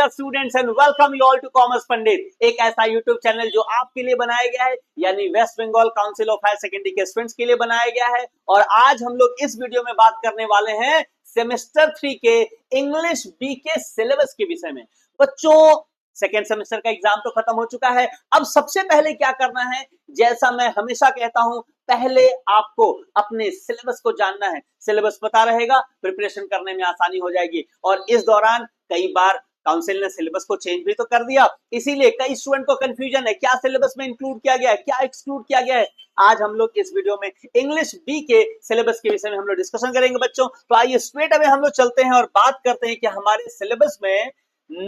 Dear students and welcome you all to commerce Pandit, एक ऐसा YouTube channel जो आपके लिए बनाया गया है, यानी west Bengal council of higher secondary के स्टूडेंट्स के लिए बनाया गया है। और आज हम लोग इस वीडियो में बात करने वाले हैं सेमेस्टर 3 के इंग्लिश बी के सिलेबस के विषय में। बच्चों, सेकेंड सेमेस्टर का एग्जाम तो खत्म हो चुका है। अब सबसे पहले क्या करना है, जैसा मैं हमेशा कहता हूं, पहले आपको अपने सिलेबस को जानना है। सिलेबस पता रहेगा, प्रिपरेशन करने में आसानी हो जाएगी। और इस दौरान कई बार काउंसिल ने सिलेबस को चेंज भी तो कर दिया, इसीलिए कई स्टूडेंट को कंफ्यूजन है, क्या सिलेबस में इंक्लूड किया गया है, क्या एक्सक्लूड किया गया है। आज हम लोग इस वीडियो में इंग्लिश बी के सिलेबस के विषय में हम लोग डिस्कशन करेंगे। बच्चों, तो आइए स्ट्रेट अवे हम लोग चलते हैं और बात करते हैं कि हमारे सिलेबस में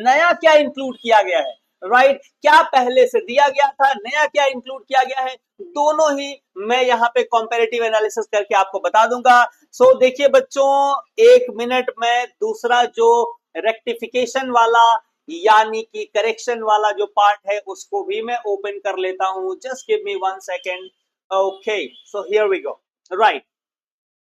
नया क्या इंक्लूड किया गया है। राइट, क्या पहले से दिया गया था, नया क्या इंक्लूड किया गया है, दोनों ही मैं यहाँ पे कंपैरेटिव एनालिसिस करके आपको बता दूंगा। सो देखिए बच्चों, एक मिनट में दूसरा जो रेक्टिफिकेशन वाला यानी कि करेक्शन वाला जो पार्ट है उसको भी मैं ओपन कर लेता हूं। Just give me 1 second. Okay, so here we go. Right,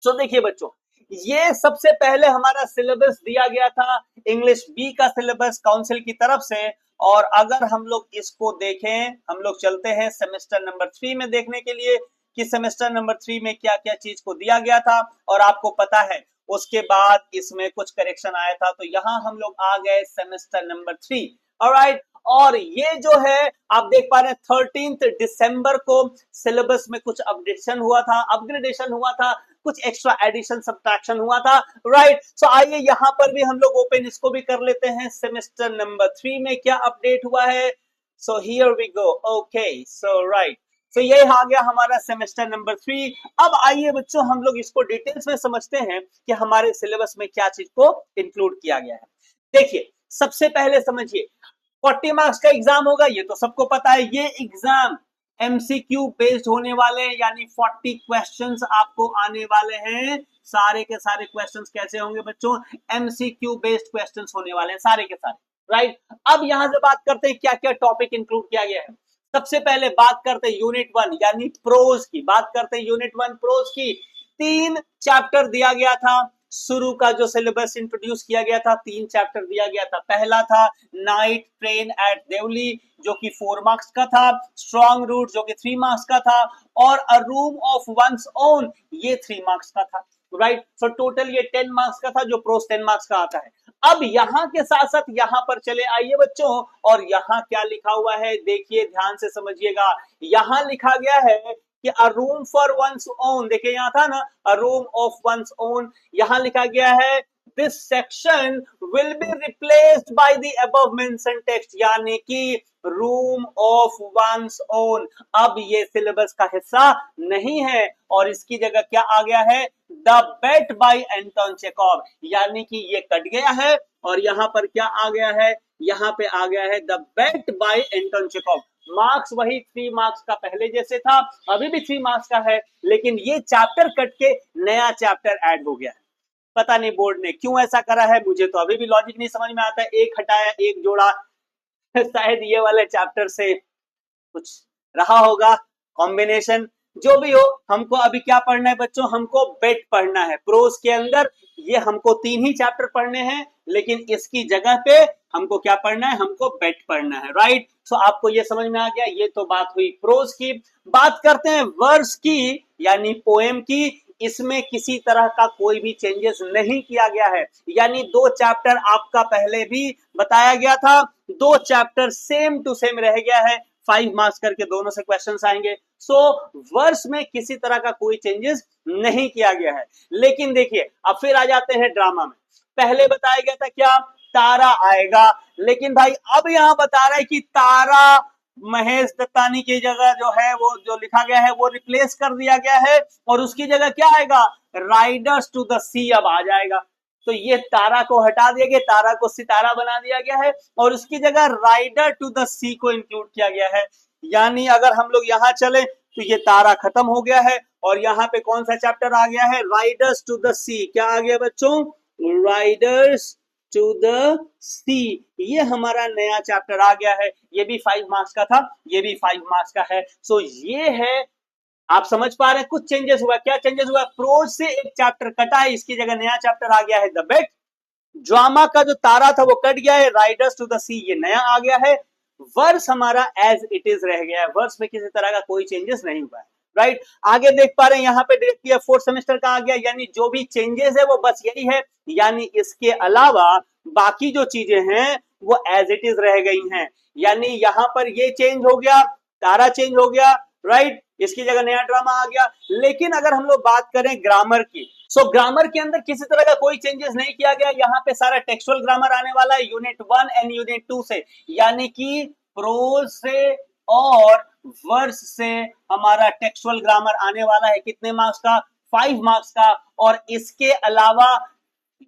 so देखिए बच्चों, ये सबसे पहले हमारा सिलेबस दिया गया था, इंग्लिश बी का सिलेबस काउंसिल की तरफ से। और अगर हम लोग इसको देखें, हम लोग चलते हैं सेमेस्टर नंबर 3 में देखने के लिए कि सेमेस्टर नंबर 3 में क्या क्या चीज को दिया गया था। और आपको पता है उसके बाद इसमें कुछ करेक्शन आया था, तो यहां हम लोग आ गए सेमेस्टर नंबर 3। ऑलराइट, और ये जो है आप देख पा रहे हैं 13 दिसंबर को सिलेबस में कुछ अपडेशन हुआ था, अपग्रेडेशन हुआ था, कुछ एक्स्ट्रा एडिशन सब्ट्रैक्शन हुआ था। राइट, सो आइए यहां पर भी हम लोग ओपन इसको भी कर लेते हैं, सेमेस्टर नंबर 3 में क्या अपडेट हुआ है। So here we go. Okay, so right, तो ये आ गया हमारा सेमेस्टर नंबर 3। अब आइए बच्चों, हम लोग इसको डिटेल्स में समझते हैं कि हमारे सिलेबस में क्या चीज को इंक्लूड किया गया है। देखिए, सबसे पहले समझिए, 40 मार्क्स का एग्जाम होगा, ये तो सबको पता है। ये एग्जाम एमसीक्यू बेस्ड होने वाले, यानी 40 क्वेश्चंस आपको आने वाले हैं। सारे के सारे क्वेश्चंस कैसे होंगे बच्चों, एमसीक्यू बेस्ड क्वेश्चंस होने वाले हैं सारे के सारे। राइट, अब यहां से बात करते हैं क्या क्या टॉपिक इंक्लूड किया गया है। सबसे पहले बात करते हैं यूनिट 1 यानी प्रोज की, बात करते हैं यूनिट 1 प्रोज की। 3 चैप्टर दिया गया था, शुरू का जो सिलेबस इंट्रोड्यूस किया गया था 3 चैप्टर दिया गया था। पहला था नाइट ट्रेन एट देवली जो कि 4 मार्क्स का था, स्ट्रॉन्ग रूट जो कि 3 मार्क्स का था, और अ रूम ऑफ वंस ओन ये 3 मार्क्स का था। राइट, सो टोटल ये 10 मार्क्स का था, जो प्रोज 10 मार्क्स का आता है। अब यहां के साथ साथ यहां पर चले आइए बच्चों, और यहां क्या लिखा हुआ है देखिए, ध्यान से समझिएगा। यहां लिखा गया है कि अ रूम फॉर वंस ओन, देखिए यहां था ना, अ रूम ऑफ वंस ओन, यहां लिखा गया है this section will be replaced by the above mentioned text, यानी कि रूम ऑफ वंस ओन अब ये सिलेबस का हिस्सा नहीं है, और इसकी जगह क्या आ गया है, the bet by Anton Chekhov, यानी कि ये कट गया है और यहां पर क्या आ गया है, यहां पे आ गया है the bet by Anton Chekhov. Marks वही 3 मार्क्स का पहले जैसे था, अभी भी 3 मार्क्स का है, लेकिन ये चैप्टर कट के नया चैप्टर ऐड हो गया है। पता नहीं बोर्ड ने क्यों ऐसा करा है, मुझे तो अभी भी लॉजिक नहीं समझ में आता है। एक हटाया एक जोड़ा, शायद ये वाले चैप्टर से कुछ रहा होगा कॉम्बिनेशन। जो भी हो, हमको अभी क्या पढ़ना है बच्चों, हमको बेट पढ़ना है। प्रोज के अंदर ये हमको 3 ही चैप्टर पढ़ने हैं, लेकिन इसकी जगह पे हमको क्या पढ़ना है, हमको बेट पढ़ना है। राइट, सो आपको ये समझ में आ गया। ये तो बात हुई प्रोज की। बात करते हैं वर्स की, यानी पोएम की। इसमें किसी तरह का कोई भी चेंजेस नहीं किया गया है, यानी 2 चैप्टर आपका पहले भी बताया गया था, 2 चैप्टर सेम टू सेम रह गया है। 5 मार्क्स करके दोनों से क्वेश्चंस आएंगे। सो वर्स में किसी तरह का कोई चेंजेस नहीं किया गया है। लेकिन देखिए, अब फिर आ जाते हैं ड्रामा में। पहले बताया गया था क्या, तारा आएगा, लेकिन भाई अब यहां बता रहा है कि तारा महेश दत्तानी की जगह जो है, वो जो लिखा गया है वो रिप्लेस कर दिया गया है, और उसकी जगह क्या आएगा, राइडर्स टू द सी अब आ जाएगा। तो ये तारा को हटा दिया गया, तारा को सितारा बना दिया गया है, और उसकी जगह राइडर टू द सी को इंक्लूड किया गया है। यानी अगर हम लोग यहां चले तो ये तारा खत्म हो गया है, और यहाँ पे कौन सा चैप्टर आ गया है, राइडर्स टू द सी। क्या आ गया बच्चों, राइडर्स टू द सी, ये हमारा नया चैप्टर आ गया है। ये भी 5 मार्क्स का था, ये भी 5 मार्क्स का है। सो ये है, आप समझ पा रहे हैं कुछ चेंजेस हुआ। क्या चेंजेस हुआ, प्रोज से एक चैप्टर कटा है, इसकी जगह नया चैप्टर आ गया है द बेट, ड्रामा का जो तारा था वो कट गया है, राइडर्स टू द सी ये नया आ गया है, वर्स हमारा एज इट इज रह गया है, वर्स में किसी तरह का कोई चेंजेस नहीं हुआ है, राइट। आगे देख पा रहे हैं यहाँ पे देखिए फोर्थ सेमेस्टर का आ गया, यानी जो भी चेंजेस है वो बस यही है, यानी इसके अलावा बाकी जो चीजें हैं वो एज इट इज रह गई हैं, यानी यहाँ पर ये चेंज हो गया, तारा चेंज हो गया, राइट, इसकी जगह नया ड्रामा आ गया। लेकिन अगर हम लोग बात करें ग्रामर की, सो ग्रामर के अंदर किसी तरह का कोई चेंजेस नहीं किया गया, यहाँ पे सारा टेक्सुअल ग्रामर आने वाला है यूनिट 1 एंड यूनिट 2 से, यानी कि प्रोज से और वर्स से हमारा टेक्सुअल ग्रामर आने वाला है, कितने मार्क्स का, 5 मार्क्स का। और इसके अलावा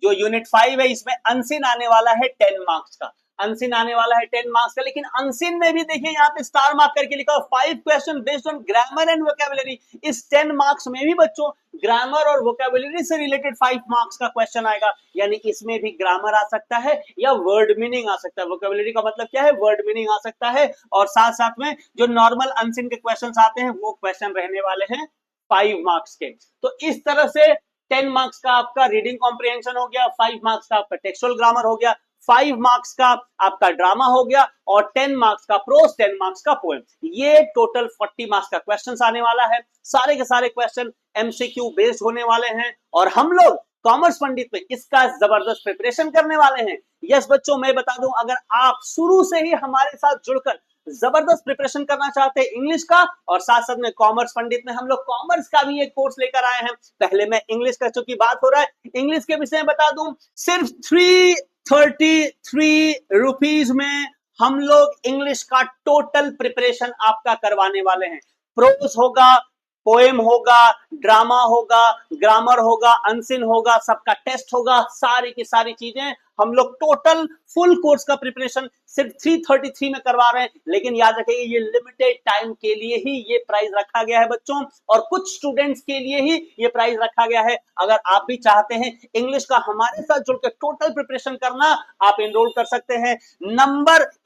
जो यूनिट 5 है इसमें अनसिन आने वाला है 10 मार्क्स का, अनसिन आने वाला है 10 मार्क्स का। लेकिन अनसिन में भी देखिए यहाँ पे स्टार मार्क करके लिखा हो 5 question based on grammar and vocabulary, इस 10 मार्क्स में भी बच्चों ग्रामर और वोकैबुलरी से रिलेटेड 5 मार्क्स का क्वेश्चन आएगा, यानी इसमें भी ग्रामर आ सकता है या वर्ड मीनिंग आ सकता है, वोकैबुलरी का मतलब क्या है, वर्ड मीनिंग आ सकता है, और साथ साथ में जो नॉर्मल अनसिन के क्वेश्चन आते हैं वो क्वेश्चन रहने वाले हैं 5 मार्क्स के। तो इस तरह से 10 मार्क्स का आपका रीडिंग कॉम्प्रिहेंशन हो गया, 5 मार्क्स का आपका टेक्सुअल ग्रामर हो गया, 5 मार्क्स का आपका ड्रामा हो गया, और 10 मार्क्स का प्रोज, 10 मार्क्स का पोएम। ये टोटल 40 मार्क्स का क्वेश्चन आने वाला है, सारे के सारे क्वेश्चन एमसीक्यू बेस्ड होने वाले हैं, और हम लोग कॉमर्स पंडित में इसका जबरदस्त प्रिपरेशन करने वाले हैं। यस बच्चों, मैं बता दूं, अगर आप शुरू से ही हमारे साथ जुड़कर जबरदस्त प्रिपरेशन करना चाहते हैं इंग्लिश का, और साथ साथ में कॉमर्स पंडित में हम लोग कॉमर्स का भी एक कोर्स लेकर आए हैं। पहले मैं इंग्लिश का, चूंकि बात हो रहा है इंग्लिश के विषय में बता दूं, सिर्फ 333 रुपीज में हम लोग इंग्लिश का टोटल प्रिपरेशन आपका करवाने वाले हैं। प्रोज होगा, पोएम होगा, ड्रामा होगा, ग्रामर होगा, अनसिन होगा, सबका टेस्ट होगा, सारी की सारी चीजें हम लोग टोटल फुल कोर्स का प्रिपरेशन सिर्फ 333 में करवा रहे हैं। लेकिन याद रखिए ये लिमिटेड टाइम के लिए ही ये प्राइस रखा गया है बच्चों, और कुछ स्टूडेंट्स के लिए ही ये प्राइस रखा गया है। अगर आप भी चाहते हैं इंग्लिश का हमारे साथ जुड़कर टोटल प्रिपरेशन करना, आप एनरोल कर सकते हैं।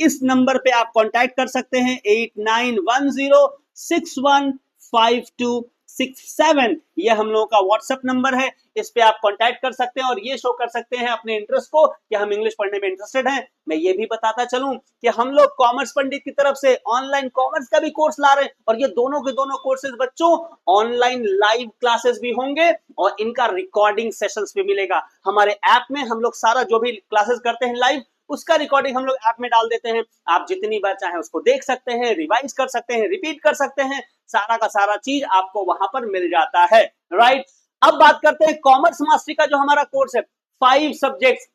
इस नंबर पे आप कांटेक्ट कर सकते हैं 8910615267, ये हम लोगों का व्हाट्सएप नंबर है, इस पे आप कांटेक्ट कर सकते हैं और ये शो कर सकते हैं अपने इंटरेस्ट को कि हम इंग्लिश पढ़ने में इंटरेस्टेड हैं। मैं ये भी बताता चलूं कि हम लोग कॉमर्स पंडित की तरफ से ऑनलाइन कॉमर्स का भी कोर्स ला रहे हैं, और ये दोनों के दोनों कोर्सेज बच्चों ऑनलाइन लाइव क्लासेस भी होंगे और इनका रिकॉर्डिंग सेशंस भी मिलेगा। हमारे ऐप में हम लोग सारा जो भी क्लासेस करते हैं लाइव, उसका रिकॉर्डिंग हम लोग ऐप में डाल देते हैं, आप जितनी बार चाहें उसको देख सकते हैं, रिवाइज कर सकते हैं, रिपीट कर सकते हैं, सारा का सारा चीज आपको वहां पर मिल जाता है, राइट। अब बात करते हैं कॉमर्स मास्टरी का जो हमारा कोर्स है, 5 सब्जेक्ट,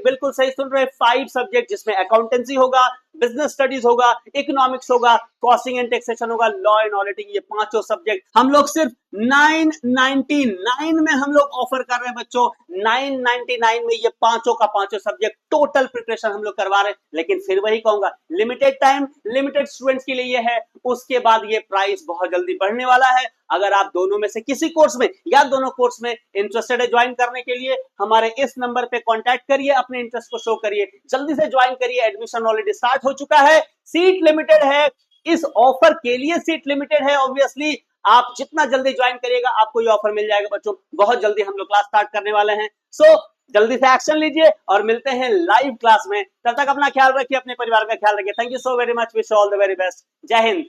बिल्कुल सही सुन रहे हैं, 5 सब्जेक्ट, जिसमें अकाउंटेंसी होगा, बिजनेस स्टडीज होगा, इकोनॉमिक्स होगा, कॉस्टिंग एंड टैक्सेशन होगा, लॉ एंड ऑडिटिंग, ये 5 सब्जेक्ट हम लोग सिर्फ 999 में हम लोग ऑफर कर रहे हैं बच्चों। 999 में ये पांचों का पांचों सब्जेक्ट टोटल प्रिपरेशन हम लोग करवा रहे हैं। लेकिन फिर वही कहूंगा, लिमिटेड टाइम, लिमिटेड स्टूडेंट्स के लिए ये है, उसके बाद ये प्राइस बहुत जल्दी बढ़ने वाला है। अगर आप दोनों में से किसी कोर्स में या दोनों कोर्स में इंटरेस्टेड है ज्वाइन करने के लिए, हमारे इस नंबर पे कांटेक्ट करिए, अपने इंटरेस्ट को शो करिए, जल्दी से ज्वाइन करिए। एडमिशन ऑलरेडी स्टार्ट हो चुका है, सीट लिमिटेड है, इस ऑफर के लिए सीट लिमिटेड है। ऑब्वियसली आप जितना जल्दी ज्वाइन करिएगा आपको ये ऑफर मिल जाएगा बच्चों। बहुत जल्दी हम लोग क्लास स्टार्ट करने वाले हैं, सो जल्दी से एक्शन लीजिए और मिलते हैं लाइव क्लास में। तब तक अपना ख्याल रखिए, अपने परिवार का ख्याल रखिए। Thank you so very much, wish all the very best. जय हिंद।